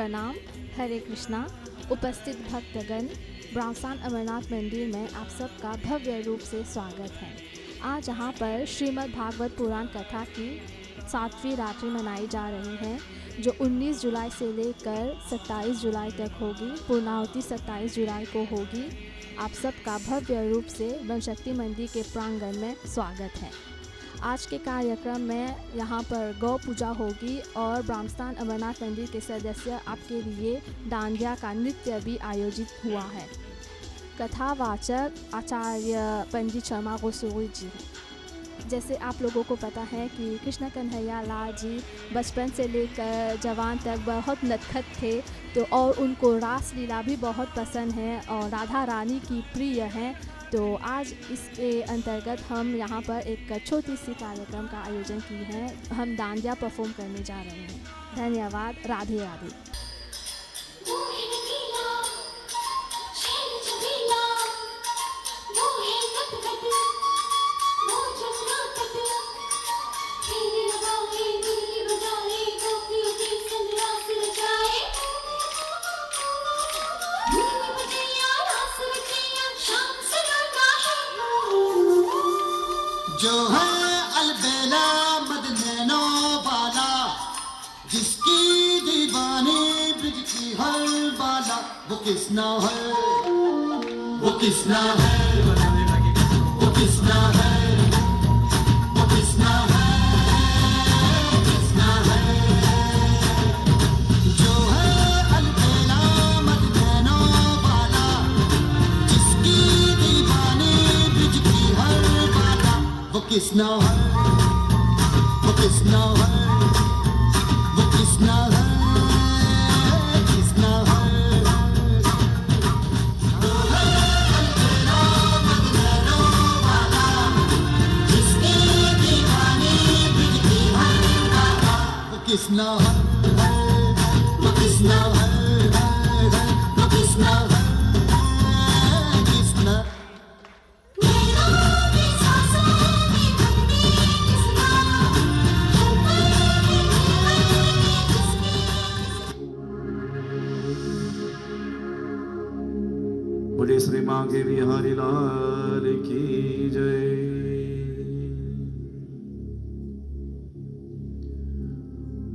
प्रणाम। हरे कृष्णा। उपस्थित भक्तगण, ब्राह्मण अमरनाथ मंदिर में आप सबका भव्य रूप से स्वागत है। आज यहाँ पर श्रीमद् भागवत पुराण कथा की 7वीं रात्रि मनाई जा रही है, जो 19 जुलाई से लेकर 27 जुलाई तक होगी। पूर्णाहुति 27 जुलाई को होगी। आप सबका भव्य रूप से वनशक्ति मंदिर के प्रांगण में स्वागत है। आज के कार्यक्रम में यहाँ पर गौ पूजा होगी और ब्राह्मण अमरनाथ मंदिर के सदस्य आपके लिए डांडिया का नृत्य भी आयोजित हुआ है। कथावाचक आचार्य पंडित शर्मा गोस्वामी जी। जैसे आप लोगों को पता है कि कृष्ण कन्हैया लाल जी बचपन से लेकर जवान तक बहुत नटखट थे, तो और उनको रास लीला भी बहुत पसंद है और राधा रानी की प्रिय हैं। तो आज इसके अंतर्गत हम यहाँ पर एक छोटी सी कार्यक्रम का आयोजन की है। हम डांडिया परफॉर्म करने जा रहे हैं। धन्यवाद। राधे राधे। जो है अलबेला मदनैनो वाला, जिसकी दीवानी ब्रिज की हर बाला, वो किसना है, वो किसना है, वो किसना है, वो किसना है, किसना है। जो है अलबेला मदनैनो वाला, जिसकी दीवानी ब्रिज की हर बाला, वो किसना है, वो किसना है, वो किसना है, किसना है। वो है अलबेला मदनैनो वाला, जिसकी दीवानी ब्रिज की हर बाला, वो किसना है, वो किसना है, वो किसना है, किसना। बोले श्री मांगे बिहारी लाल की जय।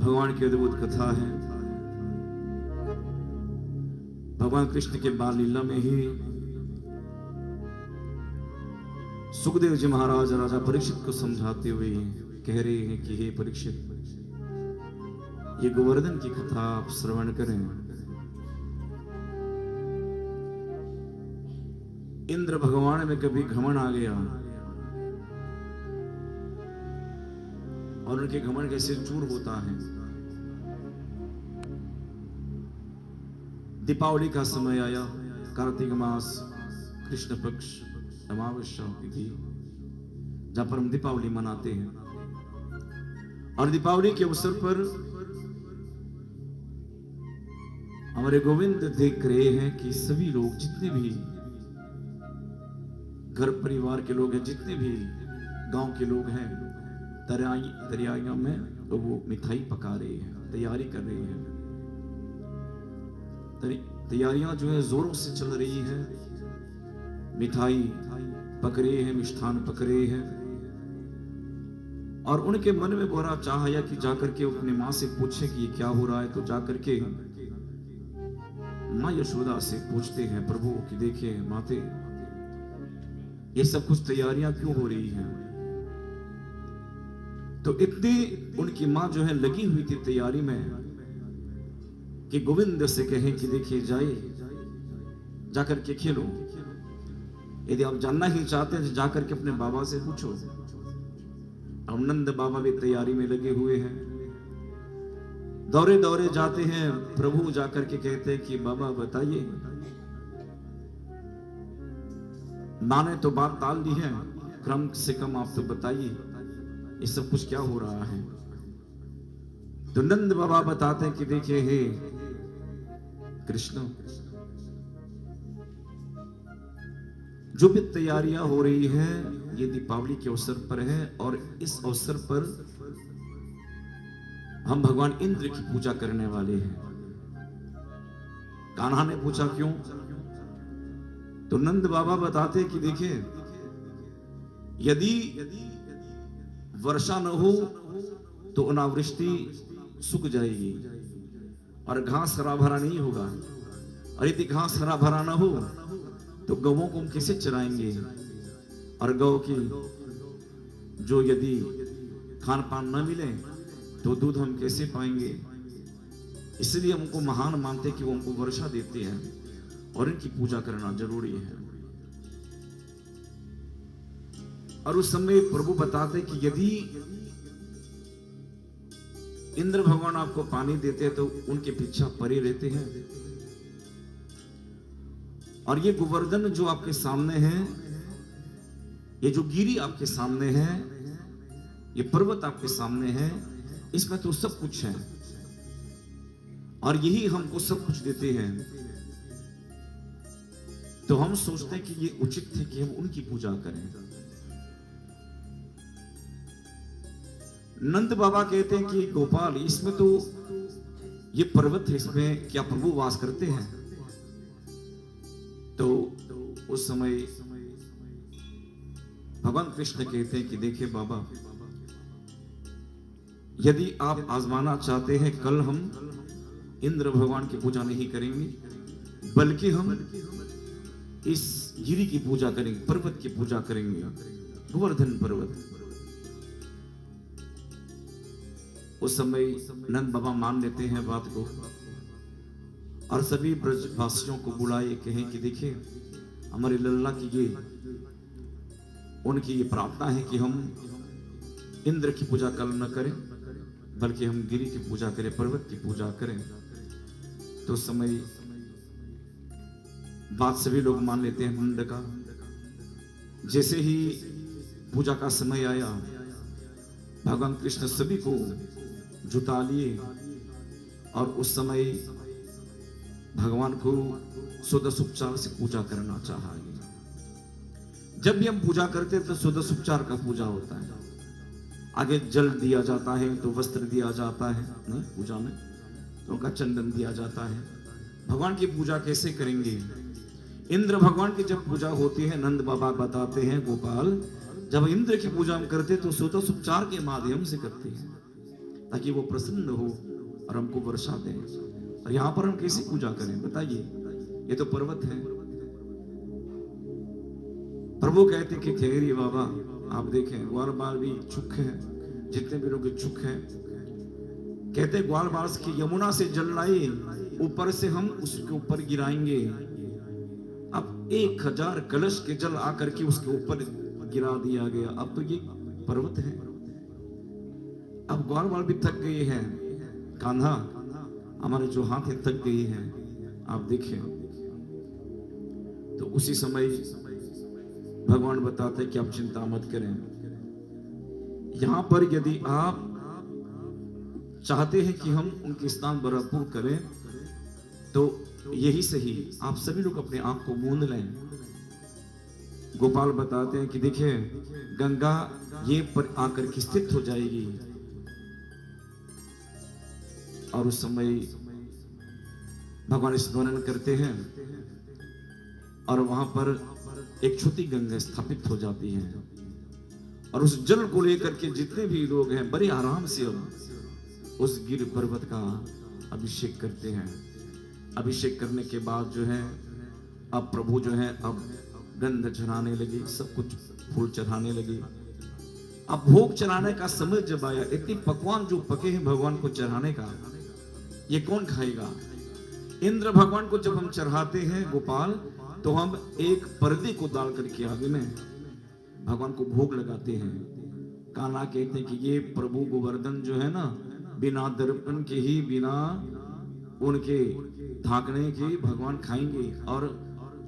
भगवान की अद्भुत कथा है। भगवान कृष्ण के बाल लीला में ही सुखदेव जी महाराज राजा परीक्षित को समझाते हुए कह रहे हैं कि हे परीक्षित, ये गोवर्धन की कथा आप श्रवण करें। इंद्र भगवान में कभी घमंड आ गया और उनके घमंड कैसे चूर होता है। दीपावली का समय आया, कार्तिक मास, कृष्ण पक्ष, अमावस्या तिथि, जहां पर हम दीपावली मनाते हैं। और दीपावली के अवसर पर हमारे गोविंद देख रहे हैं कि सभी लोग, जितने भी घर परिवार के लोग हैं, जितने भी गांव के लोग हैं, तराइयों में तो वो मिठाई पका रहे हैं, तैयारी कर रहे हैं। तैयारियां जो है जोरों से चल रही है। मिठाई पक रहे हैं, मिष्ठान पक रहे हैं। और उनके मन में बुरा चाह आया कि जाकर के अपनी माँ से पूछे कि ये क्या हो रहा है। तो जाकर के माँ यशोदा से पूछते हैं प्रभु कि देखिए माते, ये सब कुछ तैयारियां क्यों हो रही हैं। तो इतनी उनकी मां जो है लगी हुई थी तैयारी में कि गोविंद से कहें कि देखिए जाए, जाकर के खेलो। यदि आप जानना ही चाहते हैं तो जाकर के अपने बाबा से पूछो। अब नंद बाबा भी तैयारी में लगे हुए हैं। दौरे दौरे जाते हैं, प्रभु जाकर के कहते हैं कि बाबा बताइए। मां ने तो बात टाल दी है, कम से कम आप तो बताइए ये सब कुछ क्या हो रहा है। तो नंद बाबा बताते हैं कि देखिए हे कृष्ण, जो भी तैयारियां हो रही है ये दीपावली के अवसर पर है, और इस अवसर पर हम भगवान इंद्र की पूजा करने वाले हैं। कान्हा ने पूछा क्यों? तो नंद बाबा बताते कि देखिए, यदि वर्षा न हो तो अनावृष्टि सूख जाएगी और घास हरा भरा नहीं होगा, और यदि घास हरा भरा ना हो तो गौओं को हम कैसे चराएंगे, और गौ की जो यदि खान पान न मिले तो दूध हम कैसे पाएंगे। इसलिए हमको महान मानते कि वो हमको वर्षा देते हैं और इनकी पूजा करना जरूरी है। और उस समय प्रभु बताते कि यदि इंद्र भगवान आपको पानी देते तो उनके पीछे परे रहते हैं, और ये गोवर्धन जो आपके सामने है, ये जो गिरी आपके सामने है, ये पर्वत आपके सामने है, इसमें तो सब कुछ है और यही हमको सब कुछ देते हैं। तो हम सोचते हैं कि ये उचित है कि हम उनकी पूजा करें। नंद बाबा कहते हैं कि गोपाल, इसमें तो ये पर्वत है, इसमें क्या प्रभु वास करते हैं? तो उस समय भगवान कृष्ण कहते हैं कि देखिए बाबा, यदि आप आजमाना चाहते हैं, कल हम इंद्र भगवान की पूजा नहीं करेंगे, बल्कि हम इस गिरी की पूजा करेंगे, पर्वत की पूजा करेंगे, गोवर्धन पर्वत। उस समय नंद बाबा मान लेते हैं बात को और सभी ब्रजवासियों को बुलाए, कहें कि देखिए हमारे लल्ला की ये उनकी ये प्रार्थना है कि हम इंद्र की पूजा कल न करें, बल्कि हम गिरी की पूजा करें, पर्वत की पूजा करें। तो उस समय बात सभी लोग मान लेते हैं नंद का। जैसे ही पूजा का समय आया, भगवान कृष्ण सभी को जुटा लिए और उस समय भगवान को षोडशोपचार से पूजा करना चाहिए। जब भी हम पूजा करते हैं तो षोडशोपचार का पूजा होता है। आगे जल दिया जाता है, तो वस्त्र दिया जाता है नहीं पूजा में, तो उनका चंदन दिया जाता है। भगवान की पूजा कैसे करेंगे? इंद्र भगवान की जब पूजा होती है, नंद बाबा बताते हैं गोपाल, जब इंद्र की पूजा हम करते तो षोडशोपचार के माध्यम से करते हैं, ताकि वो प्रसन्न हो और हमको वर्षा दे। और यहाँ पर हम कैसे पूजा करें बताइए? ये तो पर्वत है। प्रभु कहते कि ठहरिए बाबा, आप देखें ग्वाल बाल भी इच्छुक है, जितने भी लोग इच्छुक हैं। कहते ग्वाल बाल की यमुना से जल लाए, ऊपर से हम उसके ऊपर गिराएंगे। अब 1000 कलश के जल आकर के उसके ऊपर गिरा दिया गया। अब तो ये पर्वत है। अब ग्वाल बाल भी थक गए हैं, कान्हा हमारे जो हाथ है थक गए हैं, आप देखें। तो उसी समय भगवान बताते हैं कि आप चिंता मत करें। यहां पर यदि आप चाहते हैं कि हम उनके स्नान भरपूर करें, तो यही सही, आप सभी लोग अपने आंख को मूंद लें। गोपाल बताते हैं कि देखिए गंगा ये पर आकर के स्थित हो जाएगी, और उस समय भगवान स्मरण करते हैं और वहां पर एक छोटी गंगा स्थापित हो जाती है, और उस जल को लेकर के जितने भी लोग हैं बड़े आराम से अब उस गिर पर्वत का अभिषेक करते हैं। अभिषेक करने के बाद जो है अब प्रभु जो है अब गंध चढ़ाने लगे, सब कुछ फूल चढ़ाने लगे। अब भोग चढ़ाने का समय जब आया, इतने पकवान जो पके हैं भगवान को चढ़ाने का, ये कौन खाएगा? इंद्र भगवान को जब हम चढ़ाते हैं गोपाल, तो हम एक पर्दे को डाल करके आगे में भगवान को भोग लगाते हैं। कान्हा कहते हैं कि ये प्रभु गोवर्धन जो है ना, बिना दर्पण के ही, बिना उनके ढाकने के भगवान खाएंगे, और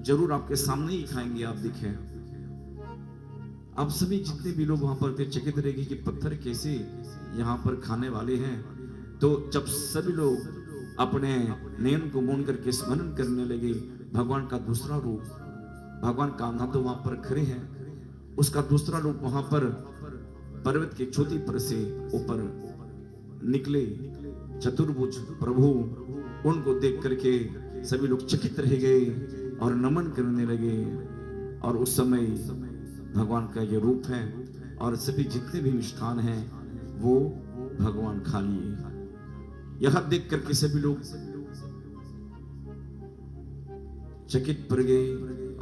जरूर आपके सामने ही खाएंगे। आप देखें, आप सभी जितने भी लोग वहां पर थे चकित रहेंगे कि पत्थर कैसे यहाँ पर खाने वाले हैं। तो जब सभी लोग अपने नयन को मूंद करके स्मरण करने लगे, भगवान का दूसरा रूप, भगवान कान्हा तो वहां पर खड़े हैं, उसका दूसरा रूप वहां पर पर्वत की चोटी पर से ऊपर निकले चतुर्भुज प्रभु। उनको देख करके सभी लोग चकित रह गए और नमन करने लगे। और उस समय भगवान का ये रूप है और सभी जितने भी मिष्ठान हैं वो भगवान खा लिए। यह देख करके सभी लोग चकित पड़ गए,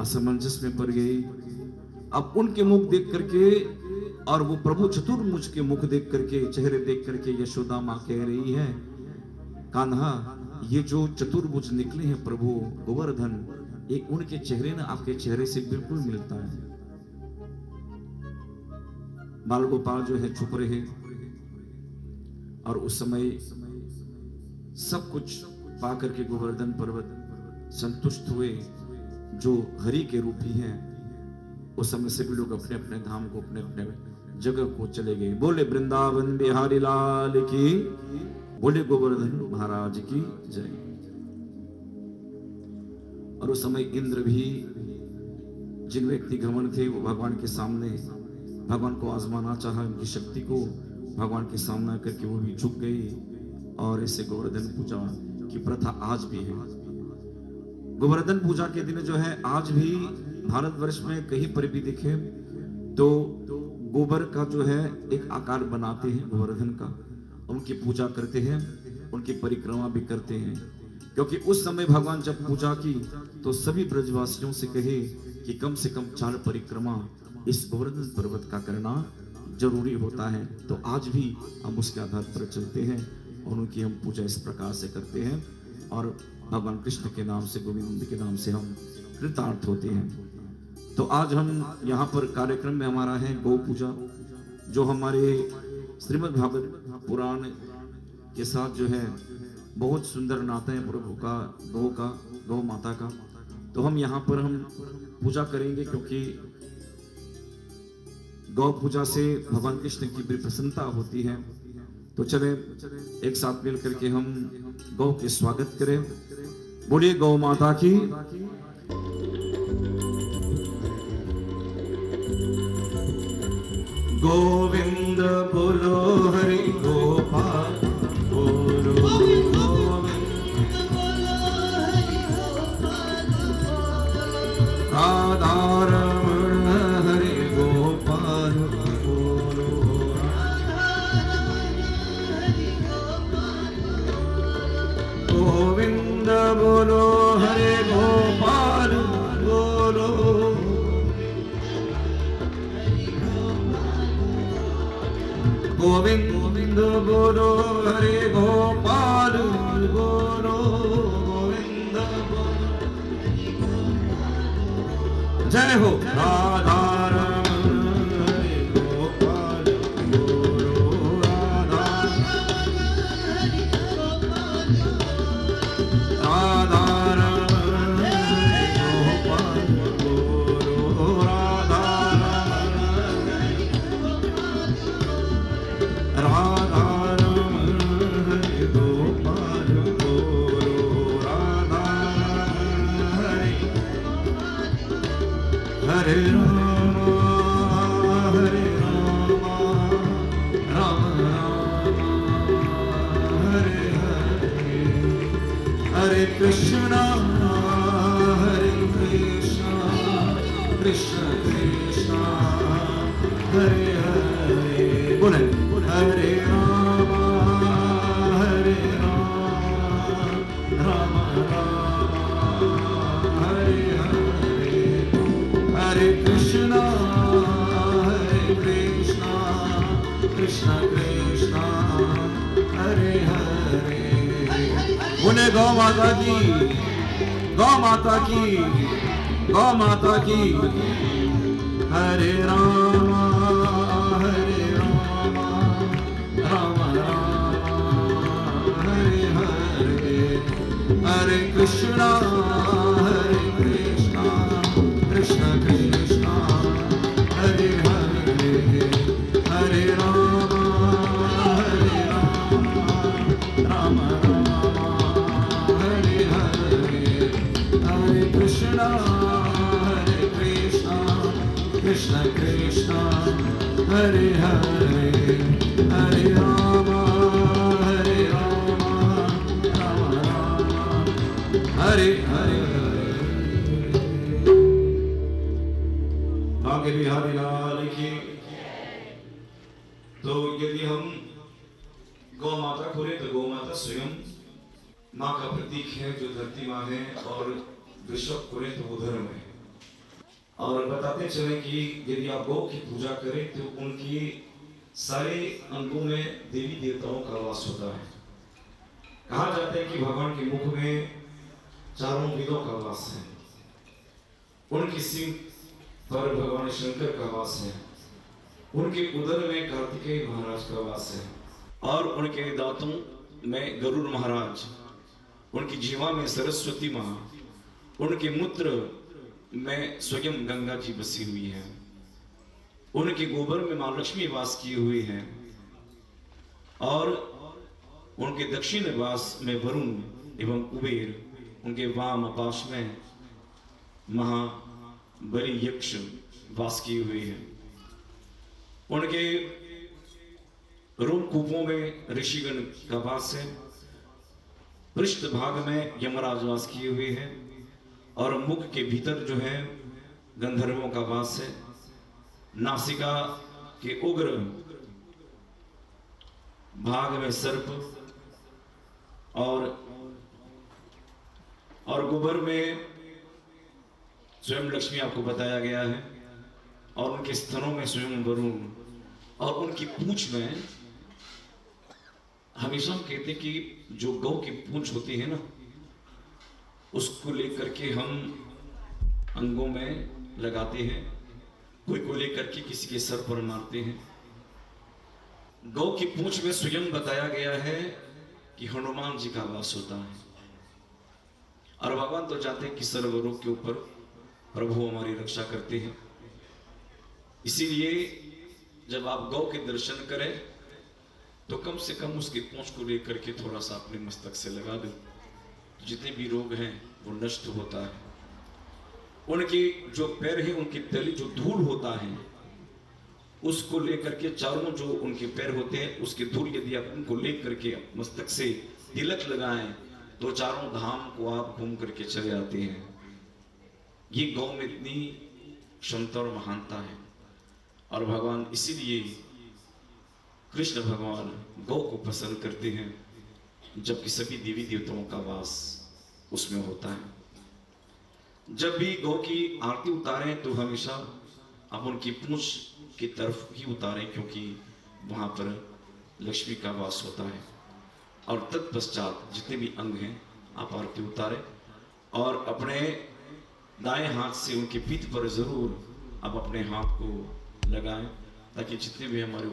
असमंजस में पड़ गए। अब उनके मुख देख करके और वो प्रभु चतुर्भुज के मुख देख करके, चेहरे देख करके यशोदा माँ कह रही है, कान्हा ये जो चतुर्भुज निकले हैं प्रभु गोवर्धन, ये उनके चेहरे ना आपके चेहरे से बिल्कुल मिलता है। बाल गोपाल जो है चुप रहे और उस समय सब कुछ पा करके गोवर्धन पर्वत संतुष्ट हुए जो हरि के रूप ही हैं। उस समय से भी लोग अपने अपने धाम को, अपने अपने जगह को चले गए। बोले वृंदावन बिहारी लाल की, बोले गोवर्धन महाराज की जय। और उस समय इंद्र भी, जिन व्यक्ति घमंड थे, वो भगवान के सामने भगवान को आजमाना चाहा, उनकी शक्ति को भगवान के सामना करके वो भी झुक गई। और ऐसे गोवर्धन पूजा की प्रथा आज भी है। गोवर्धन पूजा के दिन जो है आज भी भारतवर्ष में कहीं पर भी दिखे तो गोबर का जो है एक आकार बनाते हैं गोवर्धन का, उनकी पूजा करते हैं, उनकी परिक्रमा भी करते हैं। क्योंकि उस समय भगवान जब पूजा की तो सभी ब्रजवासियों से कहे कि कम से कम 4 परिक्रमा इस गोवर्धन पर्वत का करना जरूरी होता है। तो आज भी हम उसके आधार पर चलते हैं और उनकी हम पूजा इस प्रकार से करते हैं और भगवान कृष्ण के नाम से, गोविंद के नाम से हम कृतार्थ होते हैं। तो आज हम यहाँ पर कार्यक्रम में हमारा है गौ पूजा, जो हमारे श्रीमद् भागवत पुराण के साथ जो है बहुत सुंदर नाता है प्रभु का, गौ माता का। तो हम यहाँ पर हम पूजा करेंगे क्योंकि गौ पूजा से भगवान कृष्ण की बड़ी प्रसन्नता होती है। तो चले एक साथ मिल करके हम गौ के स्वागत करें। बोलिए गौ माता की। गोविंद बोलो हरि गोपाल बोलो, राधा रमण हरि गोपाल बोलो, गोविंद बोलो हरि गोपाल बोलो, गोविंद बोलो हरे गोपाल बोलो, गोविंद जय हो। राधा रमण हरे गोपाल बोलो, राधा रमण हरे गोपाल बोलो, राधा हरे राम राम राम हरे हरे, हरे कृष्णा हरे कृष्णा, कृष्ण कृष्णा हरे हरे। बोले हरे राम राम राम हरे हरे, हरे कृष्णा कृष्ण कृष्ण हरे हरे। बोले गौ माता की, गौ माता की, गौ माता की। हरे राम राम राम हरे हरे, हरे कृष्णा कृष्ण कृष्ण हरे हरे, हरे राम राम हरे हरे, हरे कृष्णा कृष्ण कृष्ण हरे हरे, हरे राम राम हरे हरे हरे भाग्य बिहारी लाल की। तो यदि हम गौ माता खोले तो गौ माता स्वयं माँ का प्रतीक है, जो धरती माँ है, और वृषभ खोले तो वो धर्म है। और बताते चले कि यदि आप गौ की पूजा करें तो उनकी सारे अंगों में देवी देवताओं का वास होता है। कहा जाता है कि भगवान के मुख में चारों वेदों का वास है, उनकी सिंह पर भगवान शंकर का वास है, उनके उदर में कार्तिकेय महाराज का वास है, और उनके दांतों में गरुड़ महाराज, उनकी जीवा में सरस्वती माँ, उनके मूत्र में स्वयं गंगा जी बसी हुई है, उनके गोबर में मां लक्ष्मी वास किए हुए हैं, और उनके दक्षिण वास में वरुण एवं कुबेर, उनके वाम पाश में महाबली यक्ष वास किए हुए हैं, उनके रोमकूपों में ऋषिगण का वास है, पृष्ठ भाग में यमराज वास किए हुए हैं, और मुख के भीतर जो है गंधर्वों का वास है, नासिका के उग्र भाग में सर्प, और गोबर में स्वयं लक्ष्मी आपको बताया गया है, और उनके स्तनों में स्वयं वरुण, और उनकी पूंछ में हमेशा हम कहते हैं कि जो गौ की पूंछ होती है ना, उसको लेकर के हम अंगों में लगाते हैं, कोई को लेकर के किसी के सर पर मारते हैं। गौ की पूंछ में स्वयं बताया गया है कि हनुमान जी का वास होता है, और भगवान तो जानते हैं कि सर्व रोग के ऊपर प्रभु हमारी रक्षा करते हैं। इसीलिए जब आप गौ के दर्शन करें तो कम से कम उसकी पूंछ को लेकर के थोड़ा सा अपने मस्तक से लगा दें, जितने भी रोग हैं वो नष्ट होता है। उनके जो पैर हैं, उनकी तली जो धूल होता है, उसको लेकर के चारों जो उनके पैर होते हैं, उसके धूल यदि आप उनको लेकर के मस्तक से तिलक लगाएं तो चारों धाम को आप घूम करके चले आते हैं। ये गौ में इतनी क्षमता और महानता है, और भगवान इसीलिए कृष्ण भगवान गौ को पसंद करते हैं, जबकि सभी देवी देवताओं का वास उसमें होता है। जब भी गौ की आरती उतारें तो हमेशा आप उनकी पूंछ की तरफ ही उतारें, क्योंकि वहां पर लक्ष्मी का वास होता है। और तत्पश्चात जितने भी अंग हैं आप आरती उतारें, और अपने दाएं हाथ से उनके पीठ पर जरूर आप अपने हाथ को लगाएं, ताकि जितने भी हमारे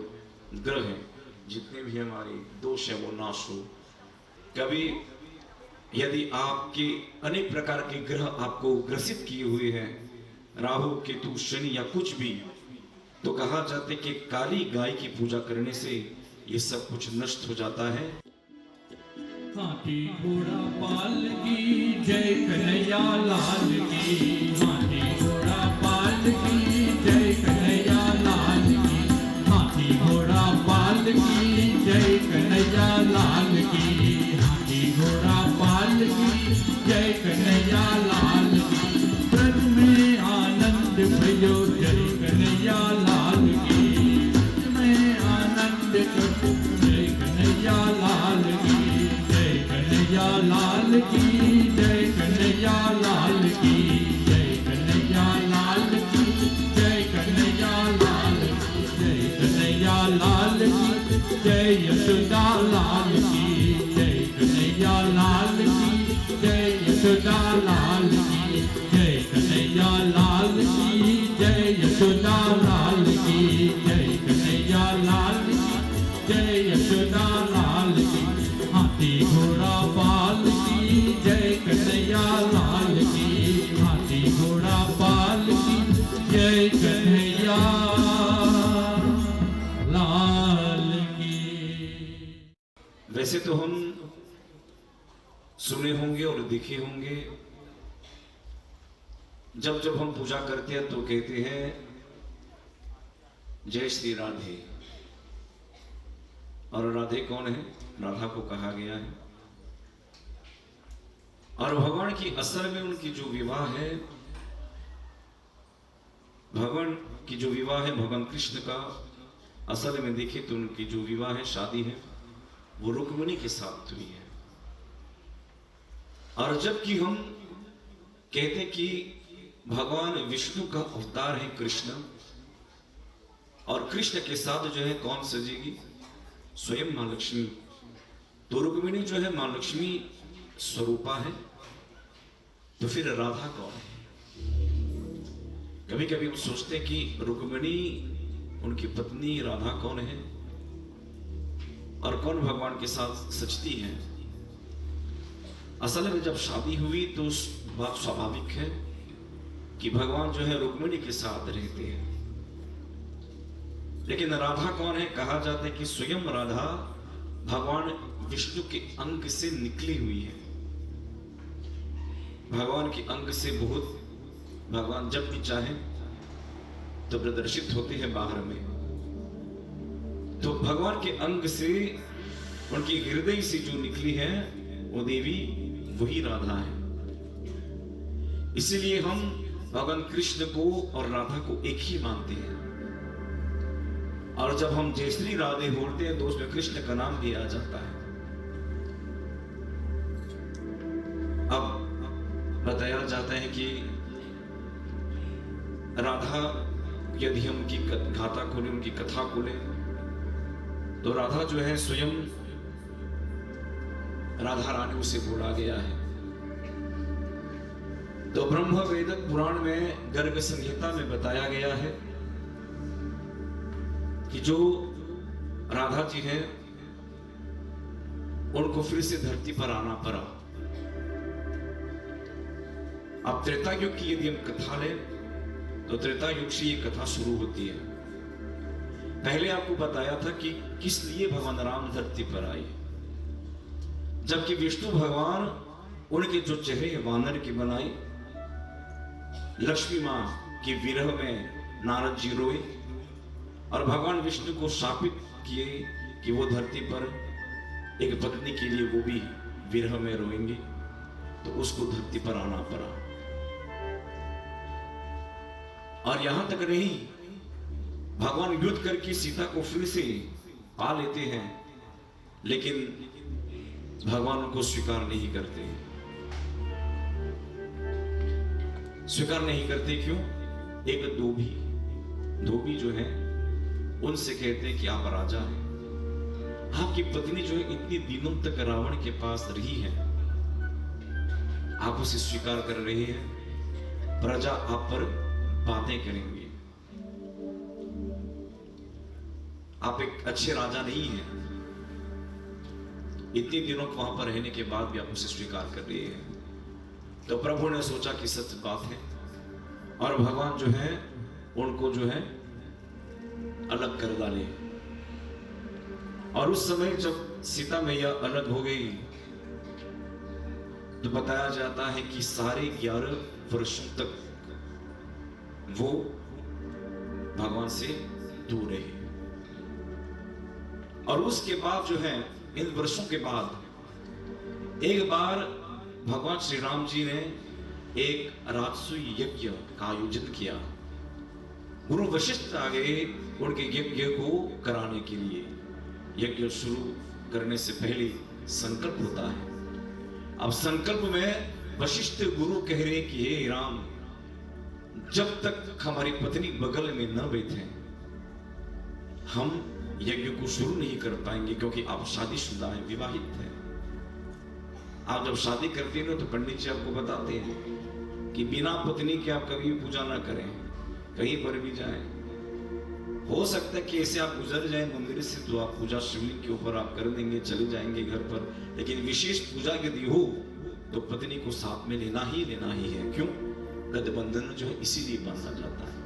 ग्रह हैं, जितने भी हमारे दोष हैं वो नाश हो। कभी यदि आपके अनेक प्रकार के ग्रह आपको ग्रसित किए हुए हैं, राहु केतु शनि या कुछ भी, तो कहा जाता है कि काली गाय की पूजा करने से ये सब कुछ नष्ट हो जाता है। हाथी घोड़ा पाल की जय कन्हैया लाल की, हाथी घोड़ा पाल की जय कन्हैया लाल की, हाथी घोड़ा पाल की जय कन्हैया लाल की, हाथी घोड़ा पाल की जय कन्हैया लाल की, ब्रज में आनंद भयो जय कन्हैया लाल की, ब्रज में आनंद करो जय कन्हैया लाल की, जय कन्हैया लाल की, जय कन्हैया लाल की, जय कन्हैया लाल की, जय कन्हैया लाल की, जय कन्हैया लाल की, जय यशोदा लाल की, जय कन्हैया लाल की, जय यशोदा लाल की, जय कन्हैया लाल की, जय यशोदा लाल की, जय कन्हैया लाल की, जय यशोदा लाल की, हाथी घोड़ा पाल की जय कन्हैया लाल की, हाथी घोड़ा पाल की जय कन्हैया लाल की। वैसे तो हम सुने होंगे और देखे होंगे, जब जब हम पूजा करते हैं तो कहते हैं जय श्री राधे। और राधे कौन है? राधा को कहा गया है। और भगवान की असल में उनकी जो विवाह है, भगवान की जो विवाह है भगवान कृष्ण का, असल में देखे तो उनकी जो विवाह है, शादी है, वो रुक्मिणी के साथ हुई है। और जबकि हम कहते कि भगवान विष्णु का अवतार है कृष्ण, और कृष्ण के साथ जो है कौन सजेगी? स्वयं मां लक्ष्मी। तो रुक्मिणी जो है मां लक्ष्मी स्वरूपा है, तो फिर राधा कौन है? कभी कभी हम सोचते हैं कि रुक्मिणी उनकी पत्नी, राधा कौन है और कौन भगवान के साथ सचती है। असल में जब शादी हुई तो बात स्वाभाविक है कि भगवान जो है रुक्मिणी के साथ रहते हैं। लेकिन राधा कौन है? कहा जाता है कि स्वयं राधा भगवान विष्णु के अंग से निकली हुई है। भगवान के अंग से बहुत भगवान जब भी चाहे तो प्रदर्शित होते हैं बाहर में। तो भगवान के अंग से, उनकी हृदय से जो निकली है वो देवी वही राधा है। इसीलिए हम भगवान कृष्ण को और राधा को एक ही मानते हैं। और जब हम जय श्री राधे बोलते हैं तो उसमें कृष्ण का नाम भी आ जाता है। अब बताया जाता है कि राधा, यदि हम उनकी गाथा खोले, उनकी कथा खोले, तो राधा जो है स्वयं राधा रानी से बोला गया है। तो ब्रह्म वेद पुराण में गर्ग संहिता में बताया गया है कि जो राधा जी है उनको फिर से धरती पर आना पड़ा। अब त्रेता युग की यदि हम कथा लें तो त्रेता युग से ये कथा शुरू होती है। पहले आपको बताया था कि किस लिए भगवान राम धरती पर आए। जबकि विष्णु भगवान उनके जो चेहरे वानर की बनाई, लक्ष्मी मां की विरह में नारद जी रोए और भगवान विष्णु को शापित किए कि वो धरती पर एक पत्नी के लिए वो भी विरह में रोएंगे, तो उसको धरती पर आना पड़ा। और यहां तक नहीं, भगवान युद्ध करके सीता को फिर से पा लेते हैं, लेकिन भगवान उनको स्वीकार नहीं करते। स्वीकार नहीं करते क्यों? एक धोबी जो है उनसे कहते हैं कि आप राजा हैं, आपकी पत्नी जो है इतनी दिनों तक रावण के पास रही है, आप उसे स्वीकार कर रहे हैं, प्रजा आप पर बातें करेंगे, आप एक अच्छे राजा नहीं हैं। इतने दिनों वहां पर रहने के बाद भी आप उसे स्वीकार कर रहे हैं। तो प्रभु ने सोचा कि सच बात है, और भगवान जो है उनको जो है अलग कर डाले। और उस समय जब सीता मैया अलग हो गई तो बताया जाता है कि सारे 11 वर्षों तक वो भगवान से दूर रहे। और उसके बाद जो है, इन वर्षों के बाद एक बार भगवान श्री राम जी ने एक राजसूय यज्ञ का आयोजन किया। गुरु वशिष्ठ आ गए उनके यज्ञ को कराने के लिए। यज्ञ शुरू करने से पहले संकल्प होता है। अब संकल्प में वशिष्ठ गुरु कह रहे कि हे राम, जब तक हमारी पत्नी बगल में न बैठे हम यज्ञ को शुरू नहीं कर पाएंगे, क्योंकि आप शादीशुदा हैं, विवाहित हैं। आप जब शादी करते हैं तो पंडित जी आपको बताते हैं कि बिना पत्नी के आप कभी भी पूजा ना करें, कहीं पर भी जाएं। हो सकता है कि ऐसे आप गुजर जाएं मंदिर से तो आप पूजा शिवलिंग के ऊपर आप कर देंगे, चले जाएंगे घर पर, लेकिन विशेष पूजा यदि हो तो पत्नी को साथ में लेना ही है। क्यों? गठबंधन जो है इसीलिए बांधा जाता है।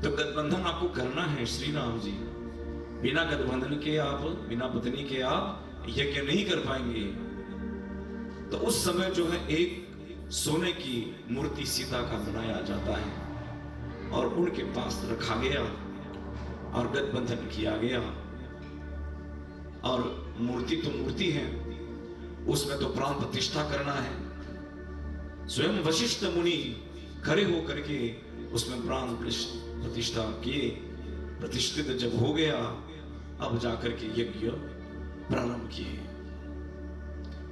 तो गठबंधन आपको करना है श्री राम जी। बिना गठबंधन के आप, बिना पत्नी के आप यज्ञ नहीं कर पाएंगे। तो उस समय जो है एक सोने की मूर्ति सीता का बनाया जाता है और उनके पास रखा गया और गठबंधन किया गया। और मूर्ति तो मूर्ति है, उसमें तो प्राण प्रतिष्ठा करना है। स्वयं वशिष्ठ मुनि खड़े होकर के उसमें प्राण प्रतिष्ठा किए। प्रतिष्ठित जब हो गया, अब जाकर के यज्ञ प्रारंभ किए।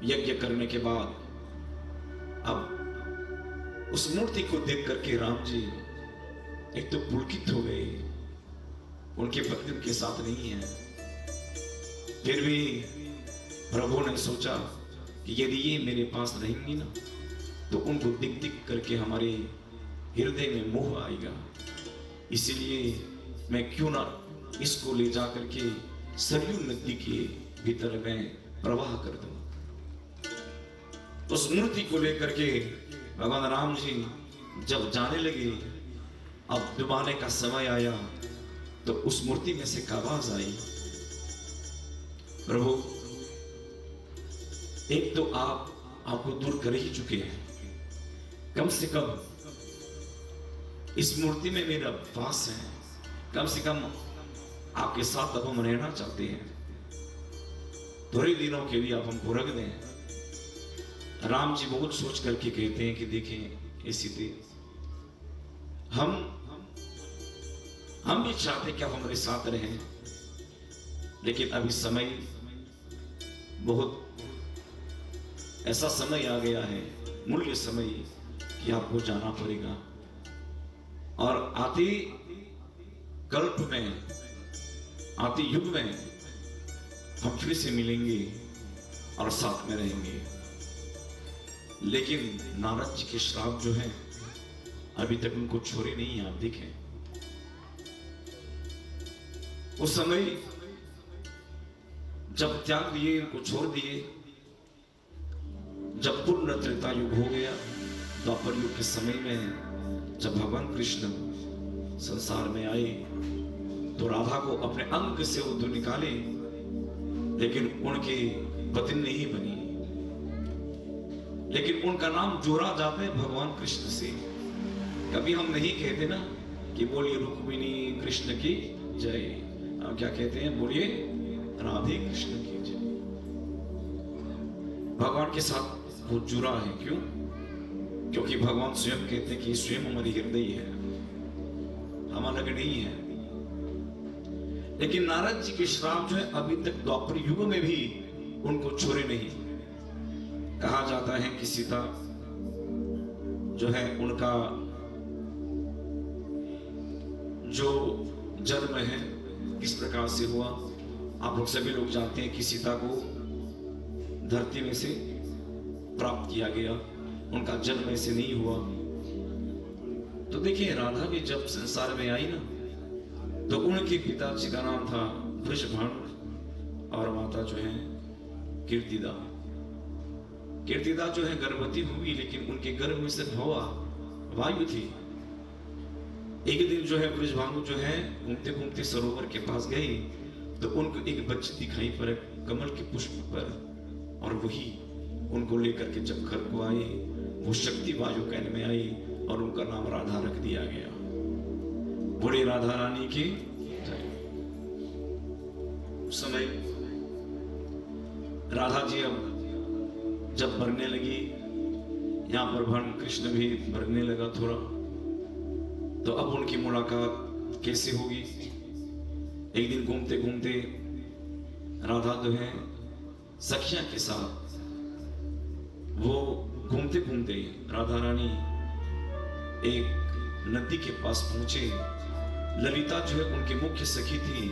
यज्ञ करने के बाद अब उस मूर्ति को देख करके राम जी एक तो पुलकित हो गए, उनके पत्नी उनके साथ नहीं है। फिर भी प्रभु ने सोचा कि यदि ये मेरे पास रहेंगी ना तो उनको दिख दिख करके हमारे हृदय में मोह आएगा, इसीलिए मैं क्यों ना इसको ले जाकर के सरयू नदी के भीतर में प्रवाह कर दूं। उस मूर्ति को लेकर के भगवान राम जी जब जाने लगे, अब डुबाने का समय आया तो उस मूर्ति में से एक आवाज आई, प्रभु एक तो आपको दूर कर ही चुके हैं, कम से कम इस मूर्ति में मेरा वास है, कम से कम आपके साथ अब हम रहना चाहते हैं, थोड़े दिनों के लिए आप हमको रख दें। राम जी बहुत सोच करके कहते हैं कि देखें इसी हम भी चाहते कि आप हमारे साथ रहें, लेकिन अभी समय बहुत ऐसा समय आ गया है, मूल्य समय, कि आपको जाना पड़ेगा। और आते कल्प में, आते युग में हम फिर से मिलेंगे और साथ में रहेंगे। लेकिन नारद जी के श्राप जो है अभी तक उनको छोड़े नहीं है। आप देखें उस समय जब त्याग दिए, उनको छोड़ दिए, जब पूर्ण त्रेता युग हो गया, द्वापर युग के समय में जब भगवान कृष्ण संसार में आए तो राधा को अपने अंग से वो तो निकाले, लेकिन उनकी पत्नी नहीं बनी, लेकिन उनका नाम जोड़ा जाता है भगवान कृष्ण से। कभी हम नहीं कहते ना कि बोलिए रुक्मिणी कृष्ण की जय, हम क्या कहते हैं, बोलिए राधे कृष्ण की जय। भगवान के साथ वो जुड़ा है, क्यों? क्योंकि भगवान स्वयं कहते हैं कि स्वयं हमारी हृदय है, हम अलग नहीं है। लेकिन नारद जी के श्राप जो है अभी तक द्वापर युग में भी उनको छोड़े नहीं। कहा जाता है कि सीता जो है उनका जो जन्म है किस प्रकार से हुआ, आप लोग सभी लोग जानते हैं कि सीता को धरती में से प्राप्त किया गया, उनका जन्म ऐसे नहीं हुआ। तो देखिए राधा भी जब संसार में आई ना तो उनके पिताजी का नाम था वृषभानु और माता जो है कीर्तिदा। कीर्तिदा जो है गर्भवती हुई, लेकिन उनके गर्भ में सिर्फ हवा वायु थी। एक दिन जो है वृषभानु जो है घूमते घूमते सरोवर के पास गई तो उनको एक बच्ची दिखाई पड़े कमल के पुष्प पर, और वही उनको लेकर के जब घर को आई वो शक्ति वायु कहने में आई और उनका नाम राधा रख दिया गया। बड़ी राधा रानी की समय राधा जी अब जब मरने लगी, यहां पर भगवान कृष्ण भी मरने लगा थोड़ा, तो अब उनकी मुलाकात कैसे होगी? एक दिन घूमते घूमते राधा जो है सखिया के साथ वो घूमते घूमते राधा रानी एक नदी के पास पहुंचे। ललिता जो है उनकी मुख्य सखी थी,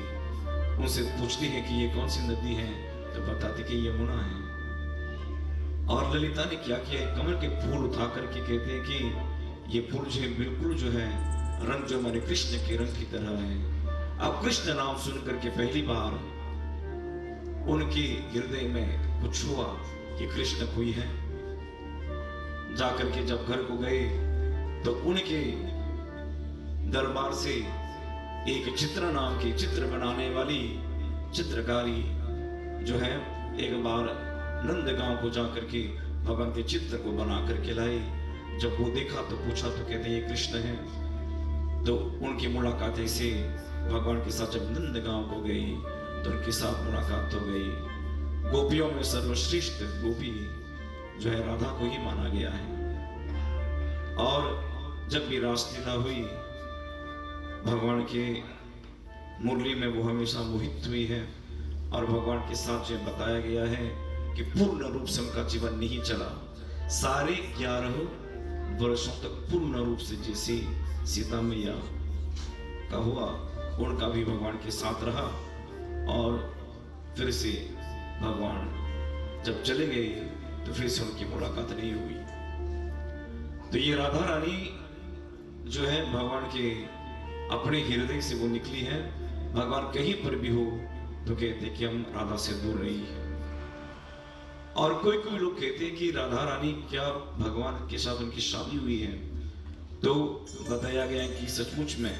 उनसे पूछती है कि ये कौन सी नदी है, तो बताती कि यमुना है। और ललिता ने क्या किया, कमल के फूल उठा करके कहते हैं कि ये फूल जो है बिल्कुल जो है रंग जो हमारे कृष्ण के रंग की तरह है। अब कृष्ण नाम सुन करके पहली बार उनके हृदय में कुछ हुआ कि कृष्ण कोई है। जाकर के जब घर को गए तो उनके दरबार से एक चित्र नाम की चित्र बनाने वाली चित्रकारी जो है एक बार नंदगांव को जाकर के भगवान के चित्र को बना करके लाए। जब वो देखा तो पूछा तो कहते ये कृष्ण है। तो उनकी मुलाकात ऐसे भगवान के साथ जब नंदगांव को गई तो उनके साथ मुलाकात हो गई। गोपियों में सर्वश्रेष्ठ गोपी जो है राधा को ही माना गया है। और जब भी रासलीला हुई भगवान के मुरली में वो हमेशा मोहित हुई है। और भगवान के साथ जो बताया गया है कि पूर्ण रूप से उनका जीवन नहीं चला, सारे 11 वर्षों तक पूर्ण रूप से जैसे सीता मैया का हुआ उनका भी भगवान के साथ रहा। और फिर से भगवान जब चले गए तो फिर से उनकी मुलाकात नहीं हुई। तो ये राधा रानी जो है भगवान के अपने हृदय से वो निकली है। भगवान कहीं पर भी हो तो कहते कि हम राधा से दूर नहीं है। और कोई कोई लोग कहते हैं कि राधा रानी क्या भगवान के साथ उनकी शादी हुई है। तो बताया गया है कि सचमुच में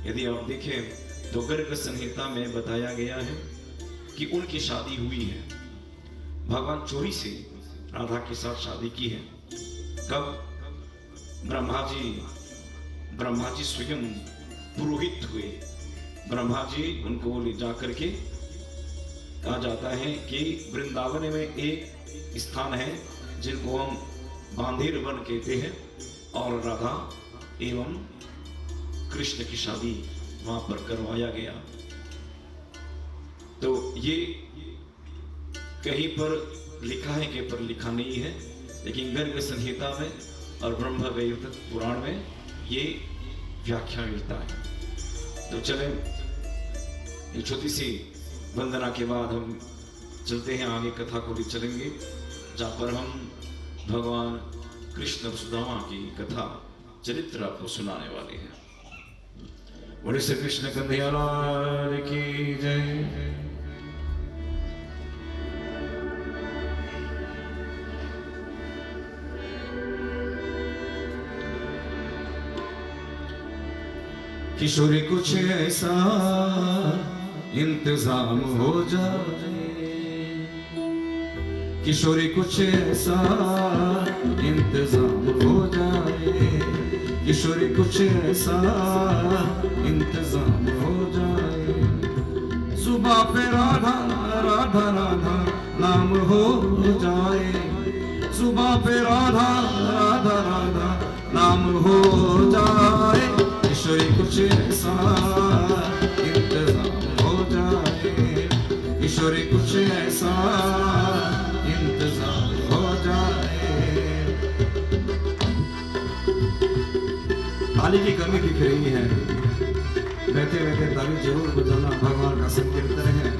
यदि आप देखें तो गर्ग संहिता में बताया गया है कि उनकी शादी हुई है। भगवान चोरी से राधा के साथ शादी की है। कब? ब्रह्मा जी स्वयं पुरोहित हुए। ब्रह्मा जी उनको ले जाकर के कहा जाता है कि वृंदावन में एक स्थान है जिनको हम बांधेर वन कहते हैं, और राधा एवं कृष्ण की शादी वहां पर करवाया गया। तो ये कहीं पर लिखा है, कहीं पर लिखा नहीं है, लेकिन गर्ग संहिता में और ब्रह्म वैवर्त पुराण में ये व्याख्या मिलता है। तो चले एक छोटी सी वंदना के बाद हम चलते हैं आगे, कथा को भी चलेंगे जहाँ पर हम भगवान कृष्ण सुदामा की कथा चरित्र आपको सुनाने वाले हैं। बोले श्री कृष्ण कन्हैया लाल की जय। किशोरी कुछ ऐसा इंतजाम हो जाए, किशोरी कुछ ऐसा इंतजाम हो जाए, किशोरी कुछ ऐसा इंतजाम हो जाए। सुबह पे राधा राधा राधा नाम हो जाए, सुबह पे राधा राधा राधा नाम हो जाए। किशोरी कुछ ऐसा इंतजाम हो जाए, किशोरी कुछ ऐसा इंतजाम हो जाए। ताली की कमी दिख रही है, बैठे बैठे ताली जरूर बजाना, भगवान का संकीर्तन है।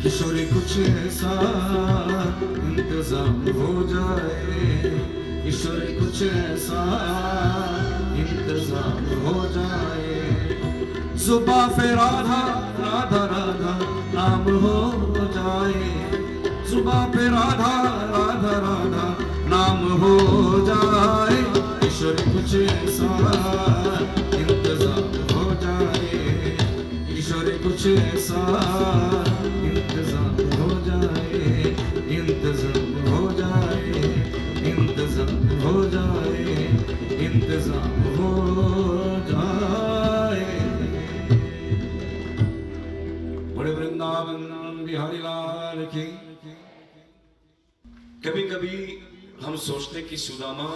किशोरी कुछ ऐसा इंतजाम हो जाए, किशोरी कुछ ऐसा इंतजाम हो जाए। सुबह पे राधा राधा राधा नाम हो जाए, सुबह पे राधा राधा राधा नाम हो जाए। किशोरी कुछ ऐसा इंतजाम हो जाए, किशोरी कुछ ऐसा इंतजाम हो जाए, इंतजाम हो जाए, इंतजाम हो जाए, इंतजाम हो जाए। बड़े वृंदावन बिहारी लाल की। कभी कभी हम सोचते कि सुदामा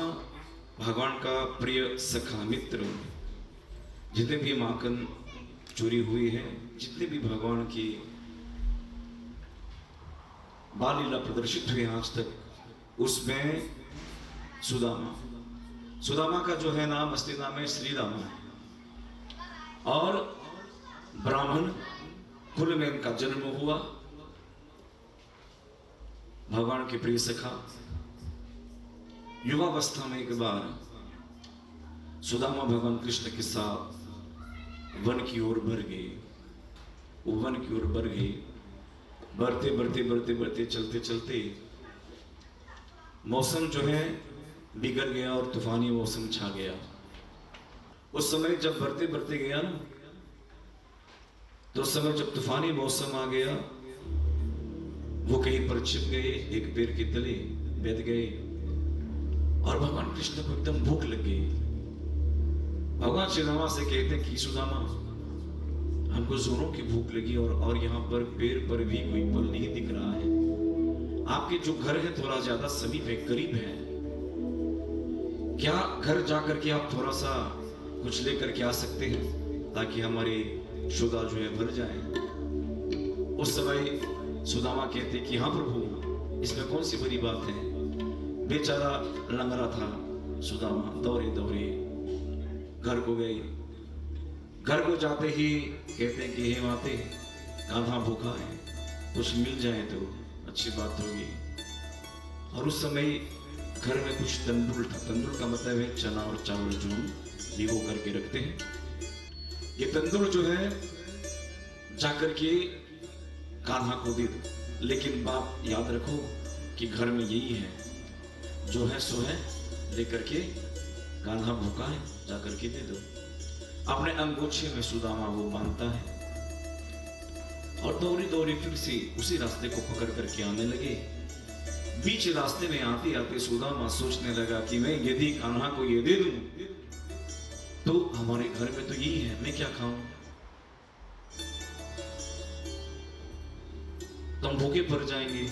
भगवान का प्रिय सखा मित्र, जितने भी माखन चोरी हुई है, जितने भी भगवान की बाल लीला प्रदर्शित हुई आज तक, उसमें सुदामा का जो है नाम असली नाम है श्रीदामा है। और ब्राह्मण कुल में इनका जन्म हुआ। भगवान के प्रिय सखा युवावस्था में एक बार सुदामा भगवान कृष्ण के साथ वन की ओर बढ़ गए। वो वन की ओर बढ़ गए, बढ़ते बढ़ते बढ़ते बढ़ते चलते चलते मौसम जो है बिगड़ गया और तूफानी मौसम छा गया। उस समय जब बढ़ते बढ़ते गया ना, तो उस समय जब तूफानी मौसम आ गया वो कहीं पर छिप गए, एक पेड़ के तले बैठ गए और भगवान कृष्ण को एकदम भूख लग गई। भगवान सुदामा से कहते हैं कि सुदामा, हमको जोरों की भूख लगी और यहाँ पर पेड़ पर भी कोई फल नहीं दिख रहा है। आपके जो घर है थोड़ा ज्यादा समीप है, करीब है, क्या घर जाकर के आप थोड़ा सा कुछ लेकर के आ सकते हैं ताकि हमारी शुदा जो है भर जाए। उस समय सुदामा कहते कि हाँ प्रभु, इसमें कौन सी बड़ी बात है। बेचारा लंगड़ा था सुदामा, दौड़े दौड़े घर को गए। घर को जाते ही कहते हैं कि हे माते, कान्हा भूखा है, कुछ मिल जाए तो अच्छी बात होगी। और उस समय घर में कुछ तंदुल था। तंदुल का मतलब है चना और चावल जो हम भिगो करके रखते हैं। ये तंदुल जो है जाकर के कान्हा को दे दो, लेकिन बात याद रखो कि घर में यही है, जो है सो है, लेकर के कान्हा भूखा है, जाकर के दे दो। अपने अंगोछे में सुदामा वो बांधता है और दौड़ी दौड़ी फिर से उसी रास्ते को पकड़ करके आने लगे। बीच रास्ते में आते आते सुदामा सोचने लगा कि मैं यदि कान्हा को ये दे दूं तो हमारे घर में तो यही है, मैं क्या खाऊं, तो हम भूखे पड़ जाएंगे।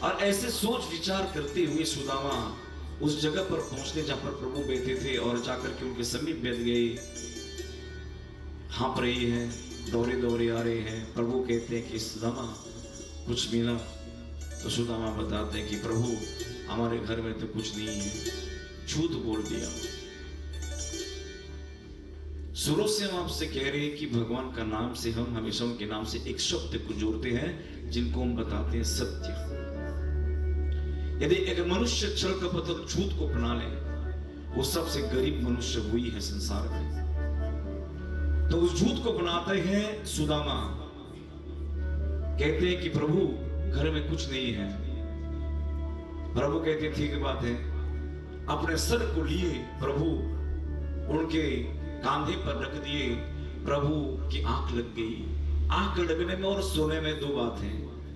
और ऐसे सोच विचार करते हुए सुदामा उस जगह पर पहुंचने जहां पर प्रभु बैठे थे और जाकर के उनके समीप बैठ गए। हाँप रही है, दौड़े दौड़े आ रहे हैं। प्रभु कहते हैं कि सुदामा कुछ मिला? तो सुदामा बताते हैं कि प्रभु हमारे घर में तो कुछ नहीं है, झूठ बोल दिया। शुरू से हम आपसे कह रहे हैं कि भगवान का नाम से हम हमेशा उनके नाम से एक शब्द को जोड़ते हैं जिनको हम बताते हैं सत्य। यदि एक मनुष्य छल कपट और झूठ को अपना ले, वो सबसे गरीब मनुष्य हुई है संसार में। तो उस झूठ को बनाते हैं सुदामा। कहते हैं कि प्रभु घर में कुछ नहीं है। प्रभु कहते हैं ठीक बात है। अपने सर को लिए प्रभु उनके कांधे पर रख दिए। प्रभु की आंख लग गई। आंख लगने में और सोने में दो बात है।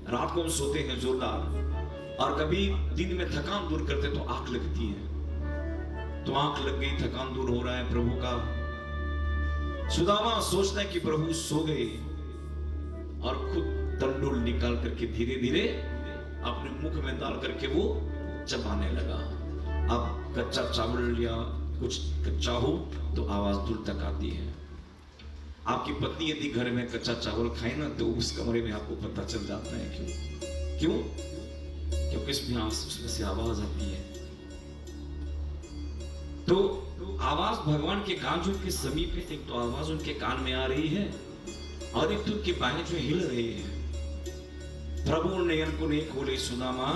रात को हम सोते हैं जोरदार, और कभी दिन में थकान दूर करते तो आंख लगती है। तो आंख लग गई, थकान दूर हो रहा है प्रभु का। सुदामा सोचता है कि प्रभु सो गए और खुद तंडुल निकाल करके धीरे धीरे अपने मुख में डाल करके वो चबाने लगा। अब कच्चा चावल या कुछ कच्चा हो तो आवाज दूर तक आती है। आपकी पत्नी यदि घर में कच्चा चावल खाए ना तो उस कमरे में आपको पता चल जाता है। क्यों? क्योंकि उसमें से आवाज आती है। तो आवाज भगवान के कान जो उनके समीप है, एक तो आवाज उनके कान में आ रही है और एक तो उनके बाहें जो हिल रहे हैं। प्रभु नयन को नहीं खोले। सुदामा